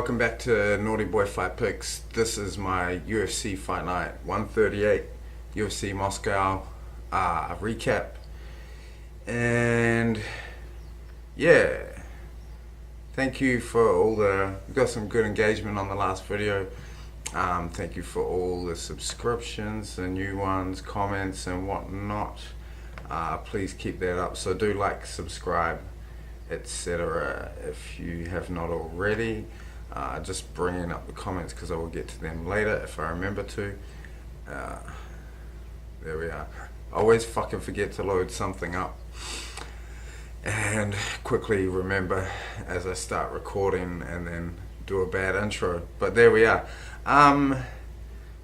welcome back to Naughty Boy Fight Picks. This is my UFC Fight Night 138 UFC Moscow recap. And yeah, thank you for all we got some good engagement on the last video. Thank you for all the subscriptions, the new ones, comments and whatnot. Please keep that up. So do like, subscribe, etc. if you have not already. Just bringing up the comments because I will get to them later if I remember to. There we are. I always fucking forget to load something up and quickly remember as I start recording and then do a bad intro. But there we are.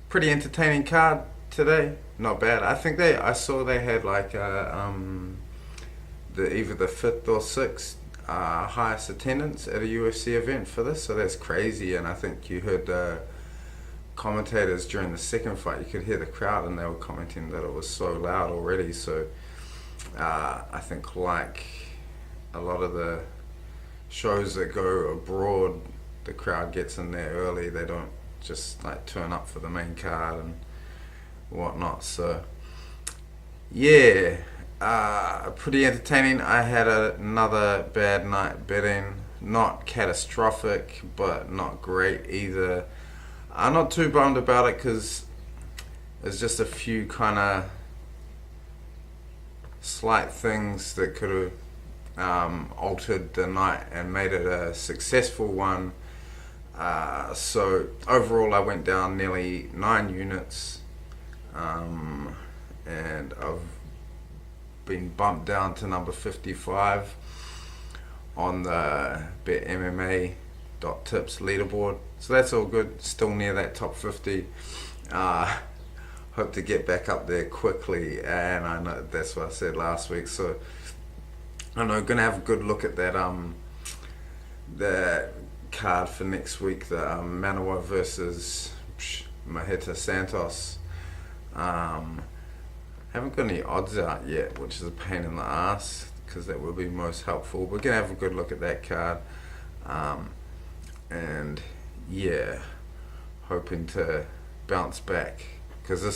Pretty entertaining card today. Not bad. I think I saw they had like either the 5th or 6th highest attendance at a UFC event for this, so that's crazy. And I think you heard the commentators during the second fight, you could hear the crowd and they were commenting that it was so loud already. So I think like a lot of the shows that go abroad, the crowd gets in there early. They don't just like turn up for the main card and whatnot. So yeah, pretty entertaining. I had another bad night betting. Not catastrophic, but not great either. I'm not too bummed about it because there's just a few kind of slight things that could have altered the night and made it a successful one. So overall I went down nearly 9 units, and I've been bumped down to number 55 on the BetMMA.tips leaderboard, so that's all good. Still near that top 50. Hope to get back up there quickly, and I know that's what I said last week, so I know gonna have a good look at that the card for next week, the Manawa versus Maheta Santos. Haven't got any odds out yet, which is a pain in the ass because that would be most helpful. We're gonna have a good look at that card, and yeah, hoping to bounce back because I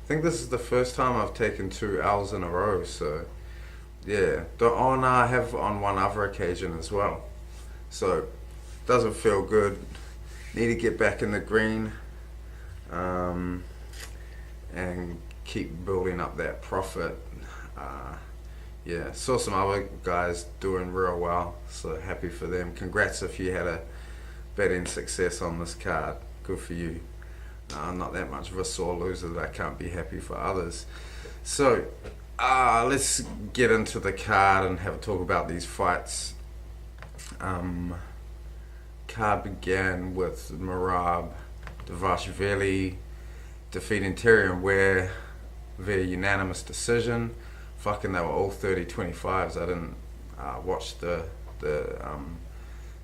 think this is the first time I've taken 2 L's in a row. So yeah, I have on one other occasion as well. So doesn't feel good. Need to get back in the green, and keep building up that profit. Yeah, saw some other guys doing real well, so happy for them. Congrats if you had a betting success on this card. Good for you. I'm not that much of a sore loser that I can't be happy for others. So let's get into the card and have a talk about these fights. Card began with Merab Dvalishvili defeating Tyrion Ware via unanimous decision. Fucking, they were all 30-25s. I didn't watch the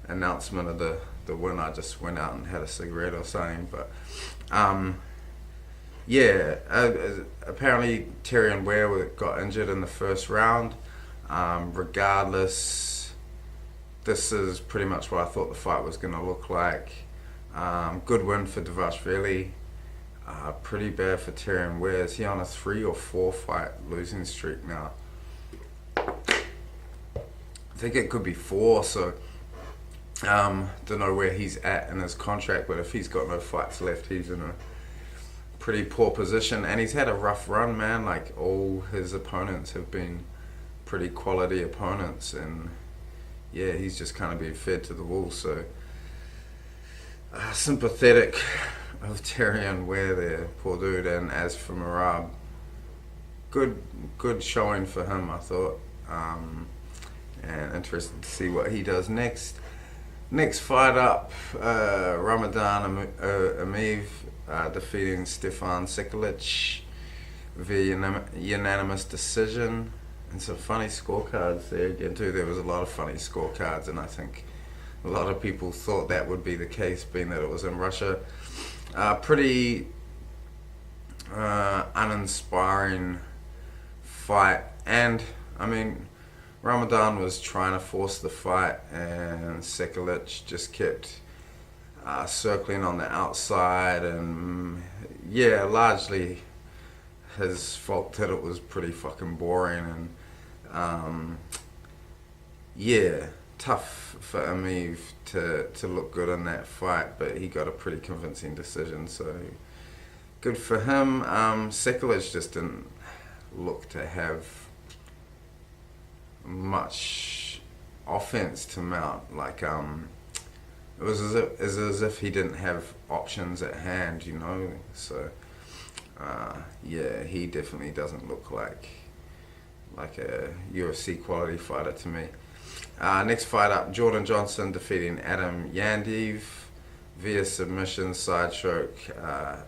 announcement of the win. I just went out and had a cigarette or something. But yeah, apparently Tyrion Ware got injured in the first round. Regardless, this is pretty much what I thought the fight was going to look like. Good win for Dvalishvili. Pretty bad for Tyrion Ware. Is he on a 3 or 4 fight losing streak now? I think it could be 4, so don't know where he's at in his contract, but if he's got no fights left, he's in a pretty poor position. And he's had a rough run, man. Like, all his opponents have been pretty quality opponents, and yeah, he's just kind of been fed to the wolves. So sympathetic of Tyrion Ware there, poor dude. And as for Merab, good showing for him, I thought, and interested to see what he does next. Next fight up, Ramadan Amiv defeating Stefan Sikolic via unanimous decision. And some funny scorecards there again too. There was a lot of funny scorecards, and I think a lot of people thought that would be the case, being that it was in Russia. Pretty uninspiring fight, and I mean, Ramadan was trying to force the fight, and Sikolic just kept circling on the outside, and yeah, largely his fault that it was pretty fucking boring, and yeah, tough for Amiv to look good in that fight, but he got a pretty convincing decision, so good for him. Sekulic just didn't look to have much offense to mount. Like, it was as if he didn't have options at hand, you know. So, yeah, he definitely doesn't look like a UFC quality fighter to me. Next fight up, Jordan Johnson defeating Adam Yandev via submission side choke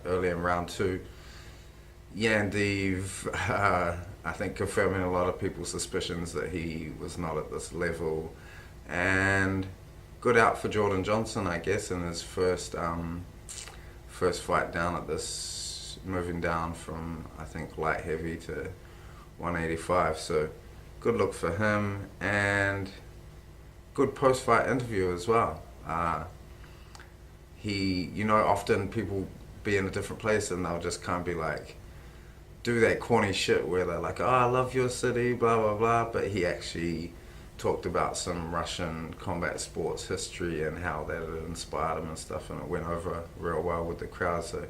early in round 2. Yandev, I think, confirming a lot of people's suspicions that he was not at this level, and good out for Jordan Johnson, I guess, in his first fight down at this, moving down from, I think, light heavy to 185. So good look for him, and good post-fight interview as well. He, you know, often people be in a different place and they'll just kind of be like, do that corny shit where they're like, oh, I love your city, blah, blah, blah. But he actually talked about some Russian combat sports history and how that had inspired him and stuff, and it went over real well with the crowd. So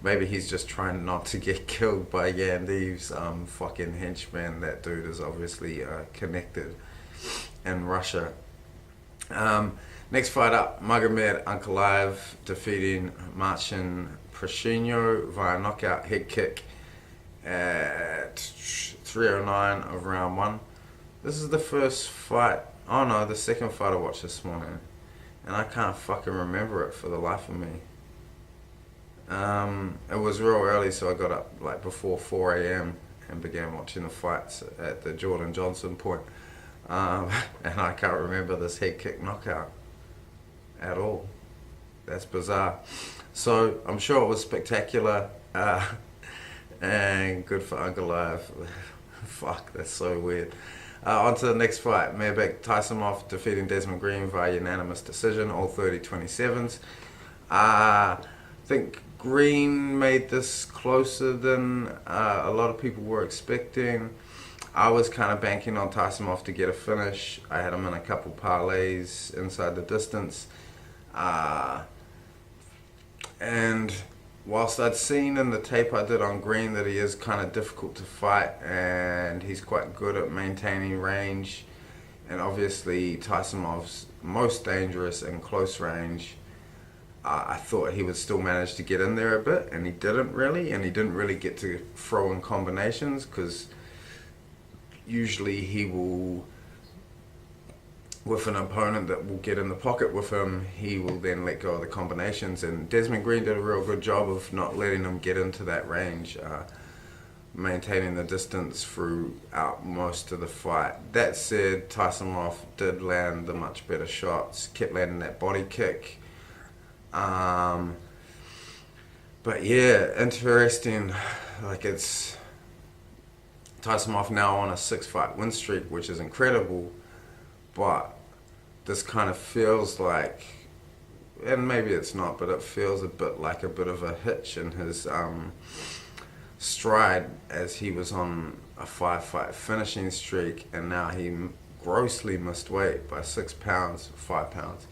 maybe he's just trying not to get killed by Yandev's fucking henchman. That dude is obviously connected in Russia. Next fight up, Magomed Ankalaev defeating Marcin Prashino via knockout head kick at 3:09 of round 1. This is the first fight, the second fight I watched this morning, and I can't fucking remember it for the life of me. It was real early, so I got up like before 4 a.m. and began watching the fights at the Jordan Johnson point. And I can't remember this head kick knockout at all. That's bizarre. So I'm sure it was spectacular, and good for Ankalaev. Fuck, that's so weird. On to the next fight, Mairbek Taisumov defeating Desmond Green via unanimous decision, all 30-27s. I think Green made this closer than a lot of people were expecting. I was kind of banking on Taisumov to get a finish. I had him in a couple parlays inside the distance. And whilst I'd seen in the tape I did on Green that he is kind of difficult to fight and he's quite good at maintaining range, and obviously Taisumov's most dangerous in close range, I thought he would still manage to get in there a bit, and he didn't really get to throw in combinations, because usually he will, with an opponent that will get in the pocket with him, he will then let go of the combinations, and Desmond Green did a real good job of not letting him get into that range, maintaining the distance throughout most of the fight. That said, Taisumov did land the much better shots, kept landing that body kick. But yeah, interesting. Like, it's Taisumov now on a 6-fight win streak, which is incredible. But this kind of feels like, and maybe it's not, but it feels a bit like a bit of a hitch in his stride, as he was on a 5-fight finishing streak, and now he grossly missed weight by 6 pounds, 5 pounds.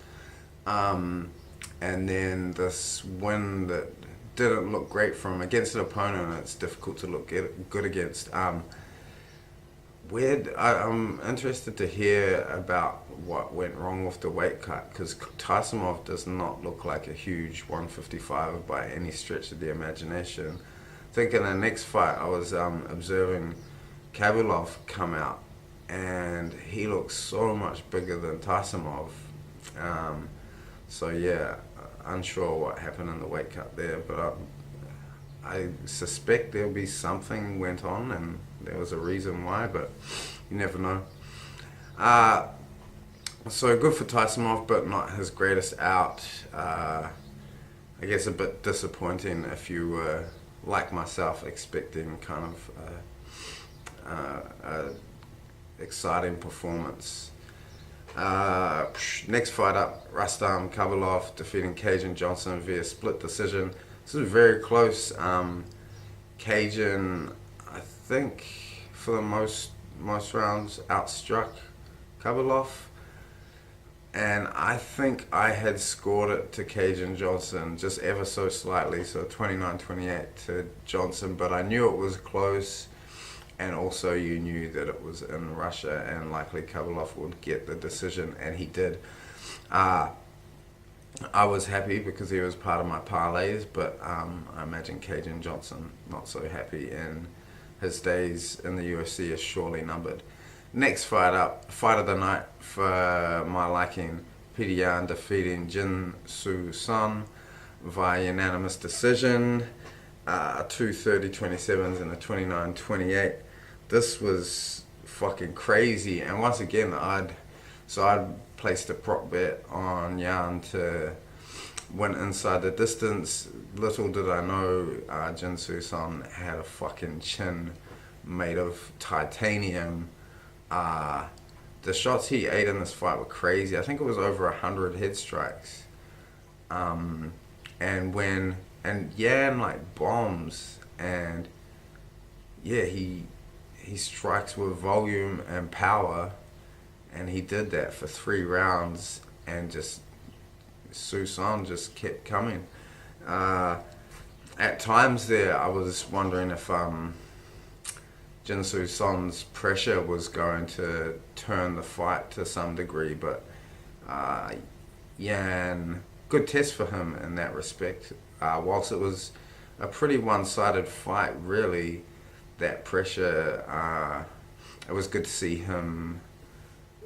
And then this win that didn't look great for him against an opponent it's difficult to look good against. I'm interested to hear about what went wrong with the weight cut, because Taisumov does not look like a huge 155 by any stretch of the imagination. I think in the next fight I was observing Kabulov come out, and he looks so much bigger than Taisumov. So yeah, unsure what happened in the weight cut there, but I suspect there'll be something went on and there was a reason why, but you never know. So good for Taisumov, but not his greatest out. I guess a bit disappointing if you were, like myself, expecting kind of exciting performance. Next fight up, Rustam Kabalov defeating Cajun Johnson via split decision. This was very close. Cajun, I think, for the most rounds, outstruck Kabalov. And I think I had scored it to Cajun Johnson just ever so slightly, so 29-28 to Johnson. But I knew it was close, and also you knew that it was in Russia, and likely Kabalov would get the decision, and he did. I was happy because he was part of my parlays, but I imagine Cajun Johnson not so happy, and his days in the UFC are surely numbered. Next fight up, fight of the night for my liking, Peter Yan defeating Jin Soo Son via unanimous decision, 2:30-27s and a 29-28. This was fucking crazy, and once again, I'd placed a prop bet on Yan to win inside the distance. Little did I know, Jin Soo Son had a fucking chin made of titanium. The shots he ate in this fight were crazy. I think it was over 100 head strikes. And Yan like bombs, and yeah, he strikes with volume and power, and he did that for 3 rounds, and just Susan just kept coming. At times there, I was wondering if Jin Soo Son's pressure was going to turn the fight to some degree, but Yan, good test for him in that respect. Whilst it was a pretty one-sided fight, really, that pressure, it was good to see him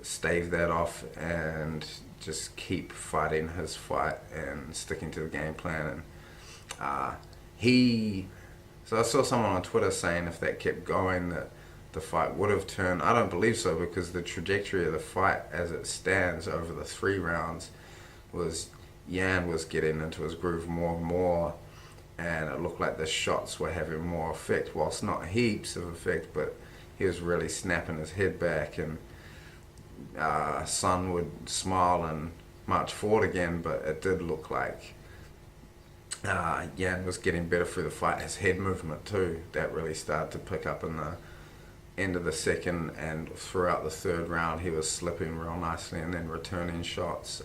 stave that off and just keep fighting his fight and sticking to the game plan. And so I saw someone on Twitter saying if that kept going that the fight would have turned. I don't believe so, because the trajectory of the fight as it stands over the 3 rounds was Yan was getting into his groove more and more, and it looked like the shots were having more effect, whilst not heaps of effect, but he was really snapping his head back, and Son would smile and march forward again, but it did look like Yan was getting better through the fight. His head movement too, that really started to pick up in the end of the second, and throughout the 3rd round he was slipping real nicely and then returning shots.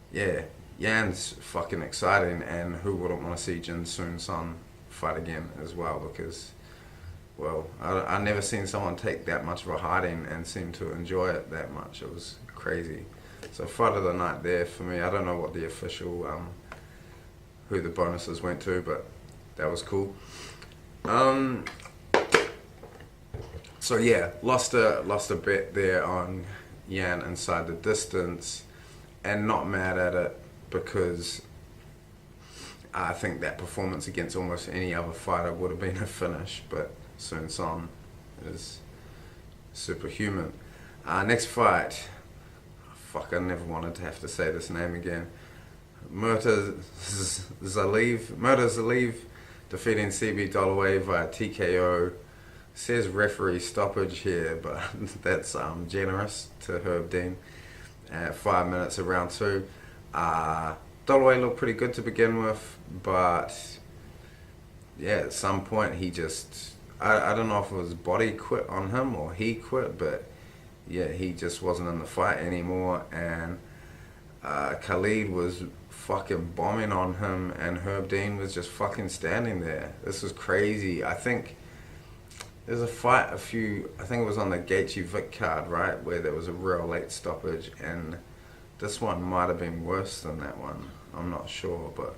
Yeah, Yan's fucking exciting, and who wouldn't want to see Jin Soo Son fight again as well, because, well, I've never seen someone take that much of a hiding and seem to enjoy it that much. It was crazy. So fight of the night there for me. I don't know what the official who the bonuses went to, but that was cool. So yeah, lost a bet there on Yan inside the distance, and not mad at it, because I think that performance against almost any other fighter would have been a finish, but Soo Son is superhuman. Next fight, fuck, I never wanted to have to say this name again. Murta Zaleev defeating CB Dollaway via TKO. Says referee stoppage here, but that's generous to Herb Dean. At 5 minutes of round 2. Dollaway looked pretty good to begin with, but yeah, at some point he just, I don't know if it was body quit on him or he quit, but yeah, he just wasn't in the fight anymore, and Khalid was fucking bombing on him, and Herb Dean was just fucking standing there. This was crazy. I think there's a fight I think it was on the Gaethje Vic card, right, where there was a real late stoppage, and this one might have been worse than that one. I'm not sure, but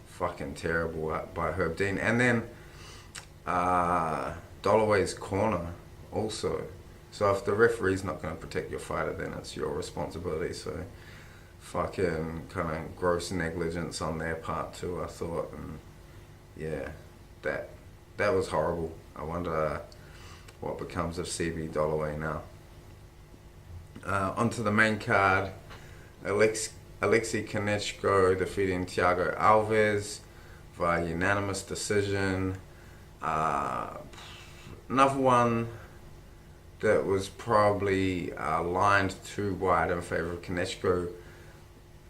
fucking terrible by Herb Dean. And then Dollaway's corner also. So if the referee's not going to protect your fighter, then it's your responsibility. So fucking kind of gross negligence on their part too, I thought. And yeah, that was horrible. I wonder what becomes of CB Dollaway now. Onto the main card, Alexei Konechko defeating Thiago Alves via unanimous decision. Another one that was probably lined too wide in favor of Konechko,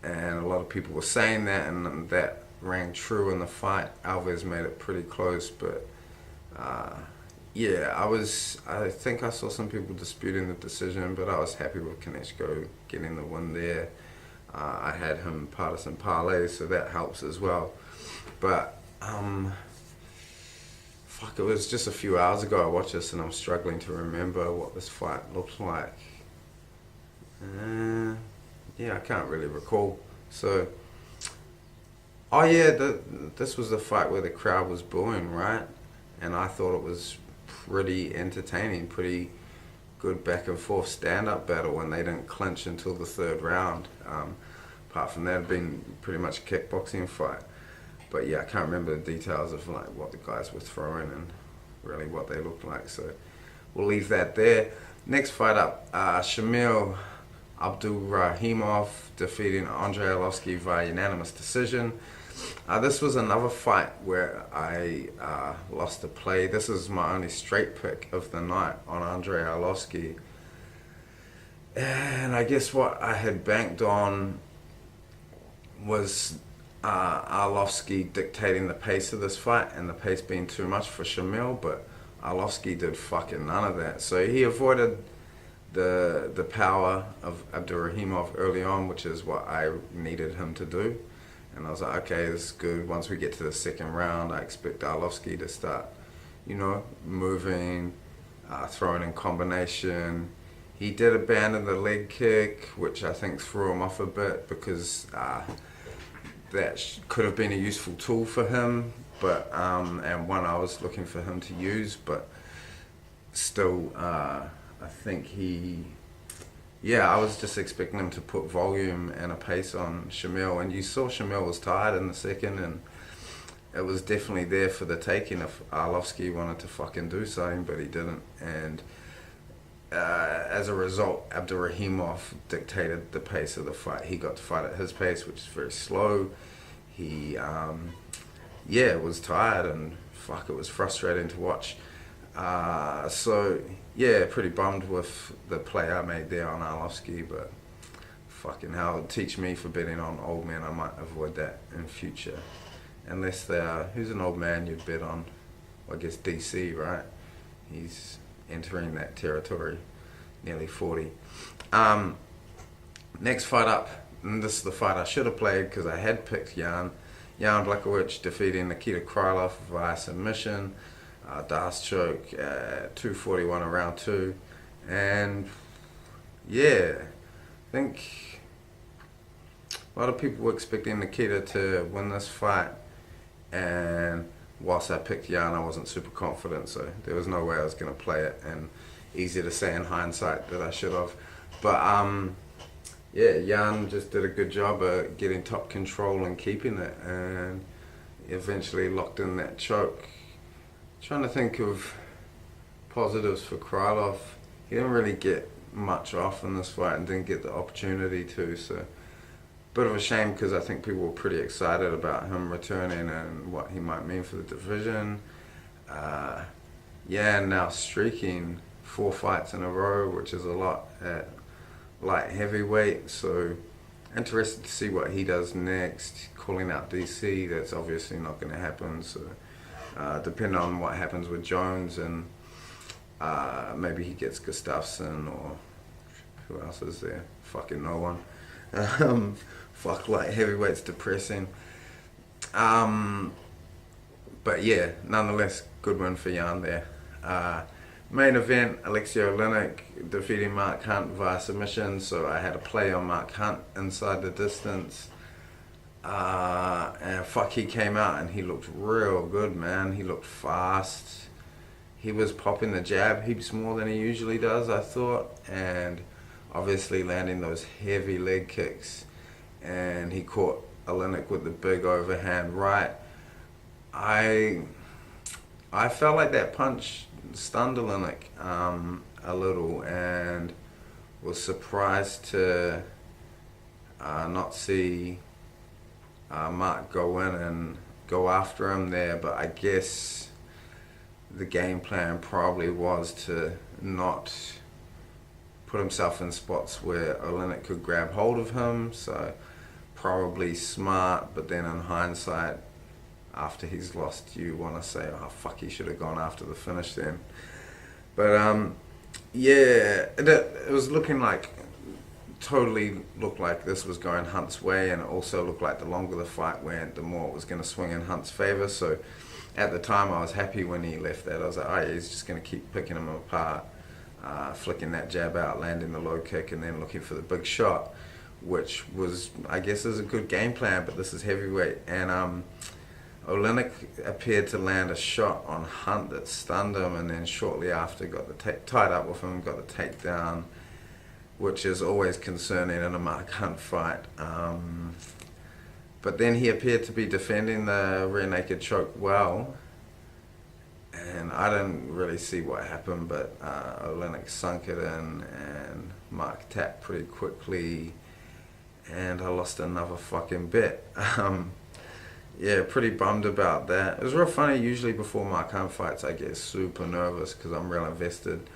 and a lot of people were saying that, and that rang true in the fight. Alves made it pretty close, but yeah, I think I saw some people disputing the decision, but I was happy with Konechko getting the win there. I had him partisan parlay, so that helps as well. But fuck, it was just a few hours ago I watched this, and I'm struggling to remember what this fight looked like. Yeah, I can't really recall. So, oh yeah, this was the fight where the crowd was booing, right? And I thought it was pretty entertaining, pretty good back and forth stand-up battle, and they didn't clinch until the third round. Apart from that, it had been pretty much a kickboxing fight. But yeah, I can't remember the details of like what the guys were throwing and really what they looked like. So we'll leave that there. Next fight up, Shamil Abdurrahimov defeating Andrei Arlovski via unanimous decision. This was another fight where I lost a play. This is my only straight pick of the night on Andrei Arlovski. And I guess what I had banked on was Arlovski dictating the pace of this fight, and the pace being too much for Shamil, but Arlovski did fucking none of that. So he avoided the power of Abdurrahimov early on, which is what I needed him to do. And I was like, okay, this is good. Once we get to the second round, I expect Arlovski to start, moving, throwing in combination. He did abandon the leg kick, which I think threw him off a bit, because that could have been a useful tool for him, but and one I was looking for him to use, but still, I think I was just expecting him to put volume and a pace on Shamil, and you saw Shamil was tired in the second, and it was definitely there for the taking if Arlovski wanted to fucking do something, but he didn't, and as a result, Abdurrahimov dictated the pace of the fight. He got to fight at his pace, which is very slow. He, was tired, and fuck, it was frustrating to watch. So, yeah, pretty bummed with the play I made there on Arlovski, but fucking hell, teach me for betting on old men. I might avoid that in future. Unless they are, who's an old man you'd bet on? Well, I guess DC, right? He's entering that territory, nearly 40. Next fight up, and this is the fight I should have played because I had picked Jan Blachowicz defeating Nikita Krylov via submission, Das choke at 241 in round 2, and yeah, I think a lot of people were expecting Nikita to win this fight, and whilst I picked Jan, I wasn't super confident, so there was no way I was going to play it, and easy to say in hindsight that I should have. But Jan just did a good job of getting top control and keeping it, and eventually locked in that choke. Trying to think of positives for Krylov. He didn't really get much off in this fight and didn't get the opportunity to, so bit of a shame because I think people were pretty excited about him returning and what he might mean for the division. And now streaking 4 fights in a row, which is a lot at light heavyweight, so interested to see what he does next. Calling out DC, that's obviously not going to happen, so depending on what happens with Jones, and maybe he gets Gustafsson, or who else is there? Fucking no one. Fuck, light heavyweight's depressing. But yeah, nonetheless, good win for Jan there. Main event, Alexei Oleinik defeating Mark Hunt via submission, so I had a play on Mark Hunt inside the distance. And fuck, he came out and he looked real good, man. He looked fast. He was popping the jab heaps more than he usually does, I thought, and obviously landing those heavy leg kicks. And he caught Oleinik with the big overhand right. I felt like that punch stunned Oleinik a little, and was surprised to not see Mark go in and go after him there, but I guess the game plan probably was to not put himself in spots where Oleinik could grab hold of him, so probably smart, but then in hindsight, after he's lost, you want to say, oh fuck, he should have gone after the finish then. But yeah, it was looking like, totally looked like this was going Hunt's way, and it also looked like the longer the fight went, the more it was going to swing in Hunt's favour. So at the time, I was happy when he left that. I was like, oh yeah, he's just going to keep picking him apart, flicking that jab out, landing the low kick, and then looking for the big shot, which was, I guess, is a good game plan, but this is heavyweight. And Oleinik appeared to land a shot on Hunt that stunned him, and then shortly after got the tied up with him, got the takedown, which is always concerning in a Mark Hunt fight. But then he appeared to be defending the rear naked choke well, and I didn't really see what happened, but Oleinik sunk it in, and Mark tapped pretty quickly, and I lost another fucking bet. Yeah, pretty bummed about that. It was real funny. Usually before Mark Hunt fights, I get super nervous because I'm real invested.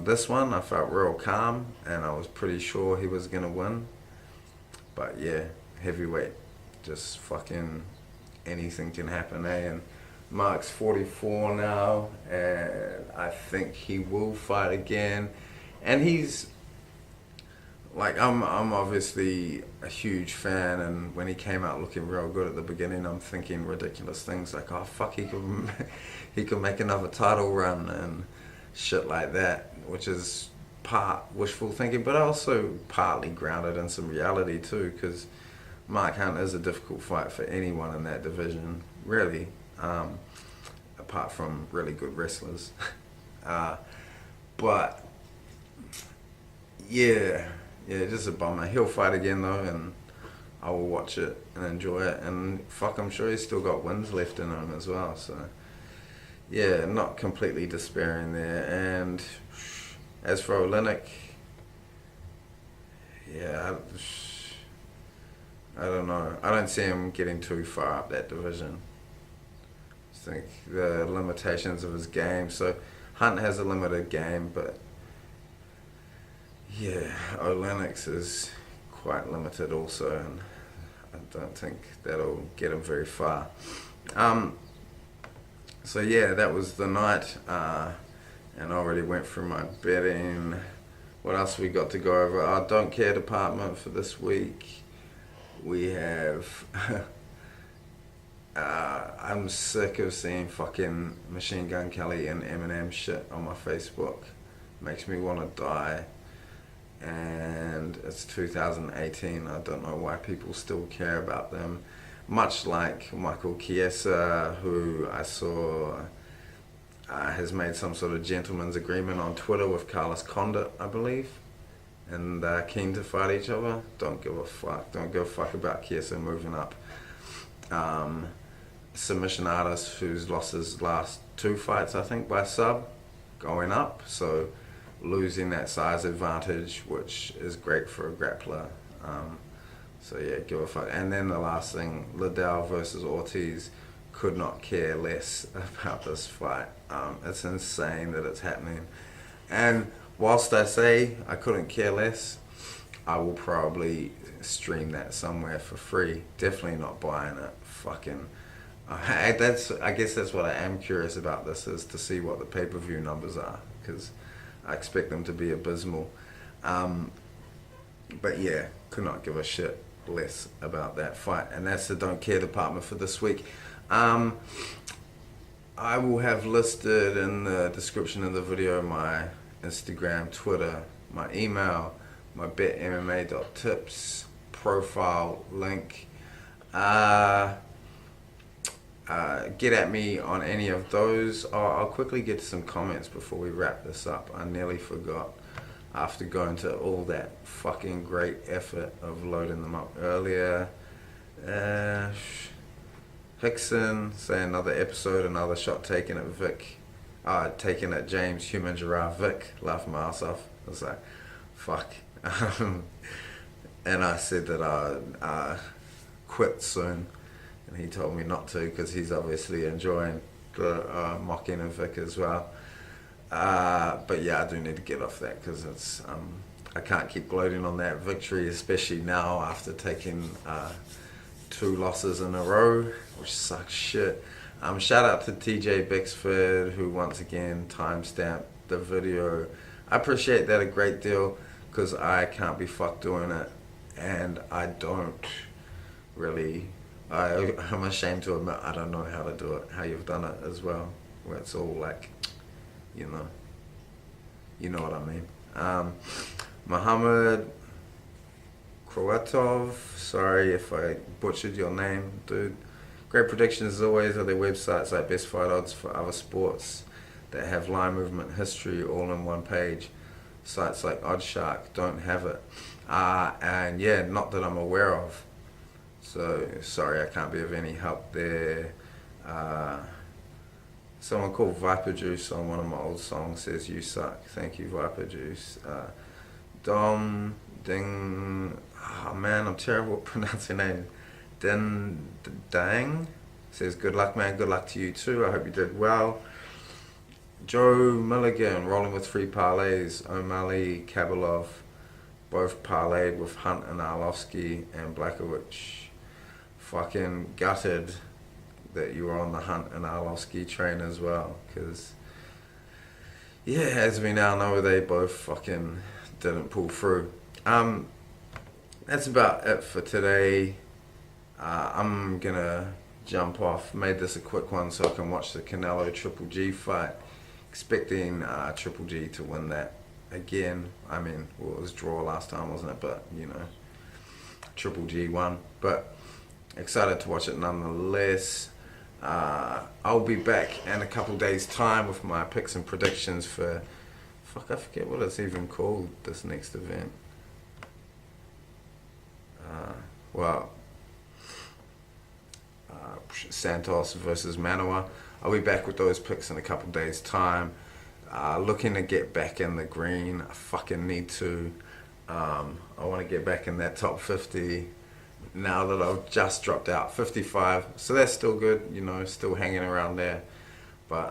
This one, I felt real calm, and I was pretty sure he was going to win. But yeah, heavyweight, just fucking anything can happen, eh? And Mark's 44 now, and I think he will fight again. And he's, like, I'm obviously a huge fan, and when he came out looking real good at the beginning, I'm thinking ridiculous things like, oh fuck, he could make another title run and shit like that, which is part wishful thinking, but also partly grounded in some reality too, because Mark Hunt is a difficult fight for anyone in that division, really, apart from really good wrestlers. But yeah, just a bummer. He'll fight again though, and I will watch it and enjoy it, and fuck, I'm sure he's still got wins left in him as well, so yeah, not completely despairing there. And as for Oleinik, yeah, I don't know. I don't see him getting too far up that division. I think the limitations of his game. So Hunt has a limited game, but yeah, Oleinik's is quite limited also, and I don't think that'll get him very far. So yeah, that was the night, and I already went through my betting. What else we got to go over? Our don't care department for this week. We have, I'm sick of seeing fucking Machine Gun Kelly and Eminem shit on my Facebook. Makes me want to die. And it's 2018, I don't know why people still care about them. Much like Michael Chiesa, who I saw has made some sort of gentleman's agreement on Twitter with Carlos Condit, I believe, and they're keen to fight each other. Don't give a fuck. Don't give a fuck about Chiesa moving up. Submission artist who's lost his last 2 fights, I think, by sub, going up, so losing that size advantage, which is great for a grappler. So yeah, give a fuck. And then the last thing, Liddell versus Ortiz, could not care less about this fight. It's insane that it's happening. And whilst I say I couldn't care less, I will probably stream that somewhere for free. Definitely not buying it. Fucking, I guess that's what I am curious about this, is to see what the pay-per-view numbers are, because I expect them to be abysmal. But yeah, could not give a shit less about that fight. And that's the don't care department for this week. I will have listed in the description of the video my Instagram, Twitter, my email, my betmma.tips profile link. Get at me on any of those. I'll quickly get to some comments before we wrap this up. I nearly forgot after going to all that fucking great effort of loading them up earlier. Hickson, say another episode, another shot taken at Vic. Taken at James, Human Giraffe Vic. Laughed my ass off. I was like, fuck. And I said that I quit soon. And he told me not to, because he's obviously enjoying the mocking of Vic as well. But yeah, I do need to get off that because it's I can't keep gloating on that victory, especially now after taking 2 losses in a row, which sucks shit. Shout out to TJ Bixford, who once again timestamped the video. I appreciate that a great deal because I can't be fucked doing it, and I don't really. I'm ashamed to admit I don't know how to do it. How you've done it as well, where it's all like, you know, you know what I mean. Mohammed Kroatov, sorry if I butchered your name, dude. Great predictions as always. Are there websites like Best Fight Odds for other sports that have line movement history all in one page? Sites like Oddshark don't have it. And yeah, not that I'm aware of. So sorry, I can't be of any help there. Someone called Viper Juice on one of my old songs says you suck. Thank you, Viper Juice. Dom Ding. Oh man, I'm terrible at pronouncing names. Dang says good luck, man. Good luck to you too. I hope you did well. Joe Milligan rolling with 3 parlays. O'Malley, Kabalov, both parlayed with Hunt and Arlovsky and Blachowicz. Fucking gutted that you were on the Hunt and Arlovsky train as well, because yeah, as we now know, they both fucking didn't pull through. That's about it for today. I'm gonna jump off. Made this a quick one so I can watch the Canelo Triple G fight. Expecting Triple G to win that again. I mean, well, it was draw last time, wasn't it? But you know, Triple G won. But excited to watch it nonetheless. I'll be back in a couple days' time with my picks and predictions for, fuck, I forget what it's even called, this next event. Well, Santos versus Manoa. I'll be back with those picks in a couple days' time. Looking to get back in the green. I fucking need to. I want to get back in that top 50 now that I've just dropped out 55. So that's still good, you know, still hanging around there. But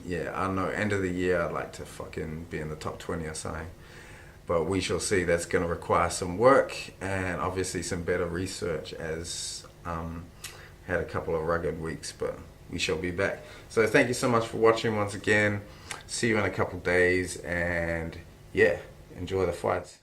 yeah, I don't know, end of the year I'd like to fucking be in the top 20 or something. But we shall see. That's going to require some work and obviously some better research, as had a couple of rugged weeks, but we shall be back. So thank you so much for watching once again. See you in a couple days, and yeah, enjoy the fights.